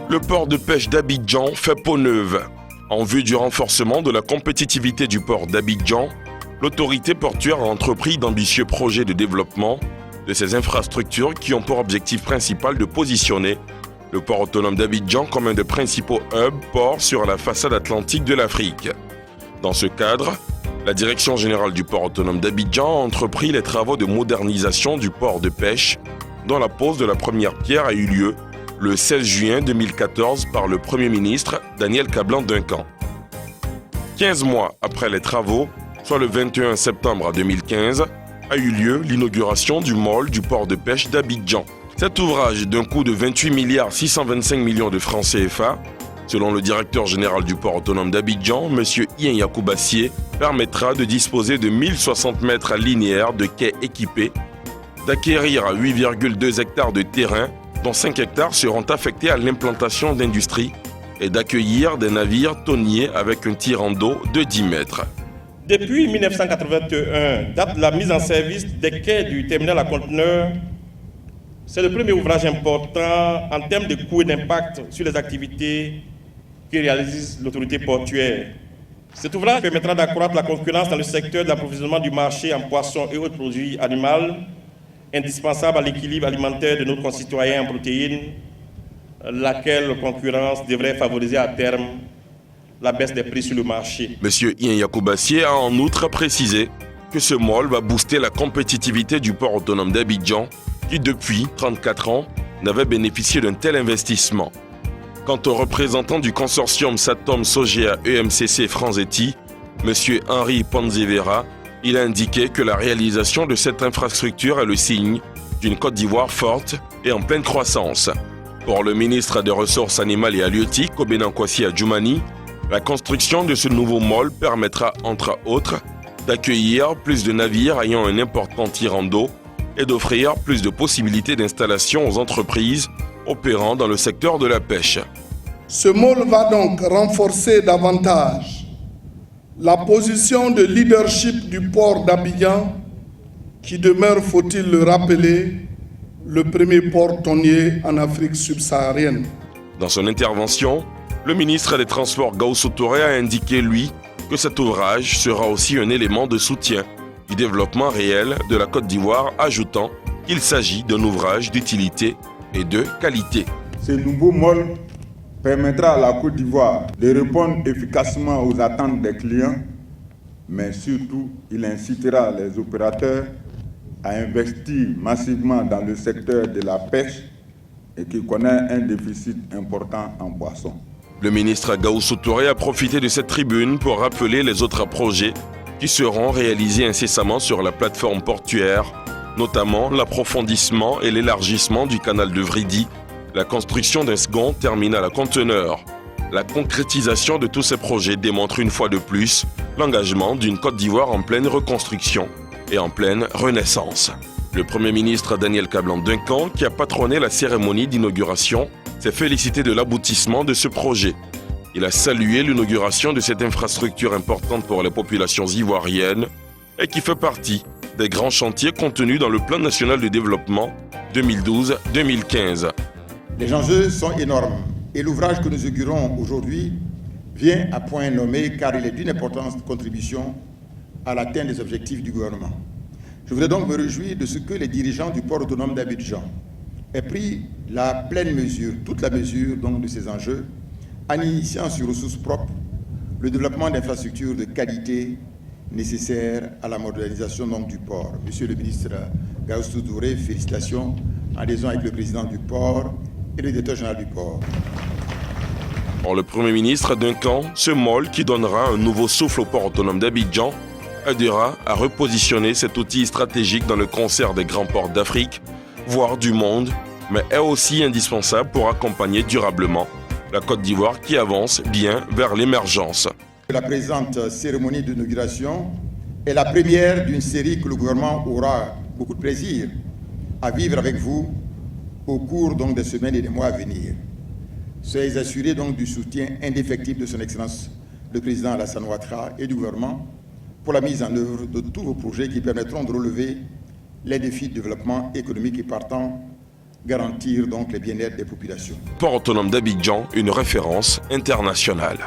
Le port de pêche d'Abidjan fait peau neuve. En vue du renforcement de la compétitivité du port d'Abidjan, l'autorité portuaire a entrepris d'ambitieux projets de développement de ces infrastructures qui ont pour objectif principal de positionner le port autonome d'Abidjan comme un des principaux hubs ports sur la façade atlantique de l'Afrique. Dans ce cadre, la Direction générale du port autonome d'Abidjan a entrepris les travaux de modernisation du port de pêche, dont la pose de la première pierre a eu lieu le 16 juin 2014 par le Premier ministre Daniel Kablan-Duncan. 15 mois après les travaux, soit le 21 septembre 2015, a eu lieu l'inauguration du mall du port de pêche d'Abidjan. Cet ouvrage d'un coût de 28 625 millions de francs CFA, selon le directeur général du port autonome d'Abidjan, M. Ian Yakoubassié, permettra de disposer de 1060 mètres linéaires de quais équipés, d'acquérir 8,2 hectares de terrain, dont 5 hectares seront affectés à l'implantation d'industries, et d'accueillir des navires tonniers avec un tirant d'eau de 10 mètres. Depuis 1981, date de la mise en service des quais du terminal à conteneurs, c'est le premier ouvrage important en termes de coût et d'impact sur les activités que réalise l'autorité portuaire. Cet ouvrage permettra d'accroître la concurrence dans le secteur de l'approvisionnement du marché en poissons et autres produits animaux, indispensables à l'équilibre alimentaire de nos concitoyens en protéines, laquelle concurrence devrait favoriser à terme la baisse des prix sur le marché. M. Ian Yakoubassié a en outre précisé que ce mall va booster la compétitivité du port autonome d'Abidjan, qui depuis 34 ans n'avait bénéficié d'un tel investissement. Quant au représentant du consortium Satom Sogea EMCC Franzetti, M. Henri Panzevera, il a indiqué que la réalisation de cette infrastructure est le signe d'une Côte d'Ivoire forte et en pleine croissance. Pour le ministre des Ressources animales et halieutiques, Obénan Kwasi Adjoumani, la construction de ce nouveau mall permettra, entre autres, d'accueillir plus de navires ayant un important tirant d'eau et d'offrir plus de possibilités d'installation aux entreprises opérant dans le secteur de la pêche. Ce mall va donc renforcer davantage la position de leadership du port d'Abidjan, qui demeure, faut-il le rappeler, le premier port tonnier en Afrique subsaharienne. Dans son intervention, le ministre des Transports Gaoussou Touré a indiqué, lui, que cet ouvrage sera aussi un élément de soutien du développement réel de la Côte d'Ivoire, ajoutant qu'il s'agit d'un ouvrage d'utilité et de qualité. Ce nouveau mall permettra à la Côte d'Ivoire de répondre efficacement aux attentes des clients, mais surtout, il incitera les opérateurs à investir massivement dans le secteur de la pêche et qui connaît un déficit important en poissons. Le ministre Gaoussou Touré a profité de cette tribune pour rappeler les autres projets qui seront réalisés incessamment sur la plateforme portuaire, notamment l'approfondissement et l'élargissement du canal de Vridi, la construction d'un second terminal à conteneurs. La concrétisation de tous ces projets démontre une fois de plus l'engagement d'une Côte d'Ivoire en pleine reconstruction et en pleine renaissance. Le Premier ministre Daniel Kablan-Duncan, qui a patronné la cérémonie d'inauguration, s'est félicité de l'aboutissement de ce projet. Il a salué l'inauguration de cette infrastructure importante pour les populations ivoiriennes et qui fait partie des grands chantiers contenus dans le Plan national de développement 2012-2015. Les enjeux sont énormes et l'ouvrage que nous inaugurons aujourd'hui vient à point nommé car il est d'une importante contribution à l'atteinte des objectifs du gouvernement. Je voudrais donc me réjouir de ce que les dirigeants du port autonome d'Abidjan aient pris la pleine mesure, toute la mesure donc de ces enjeux, en initiant sur ressources propres le développement d'infrastructures de qualité nécessaires à la modernisation donc, du port. Monsieur le ministre Gaoussou Touré, félicitations en liaison avec le président du port et le directeur général du port. Pour le Premier ministre Duncan, ce mall qui donnera un nouveau souffle au port autonome d'Abidjan aidera à repositionner cet outil stratégique dans le concert des grands ports d'Afrique, voire du monde, mais est aussi indispensable pour accompagner durablement la Côte d'Ivoire qui avance bien vers l'émergence. La présente cérémonie d'inauguration est la première d'une série que le gouvernement aura beaucoup de plaisir à vivre avec vous au cours donc, des semaines et des mois à venir. Soyez assurés donc du soutien indéfectible de son Excellence le Président Alassane Ouattara et du gouvernement pour la mise en œuvre de tous vos projets qui permettront de relever les défis de développement économique et partant garantir donc le bien-être des populations. Port autonome d'Abidjan, une référence internationale.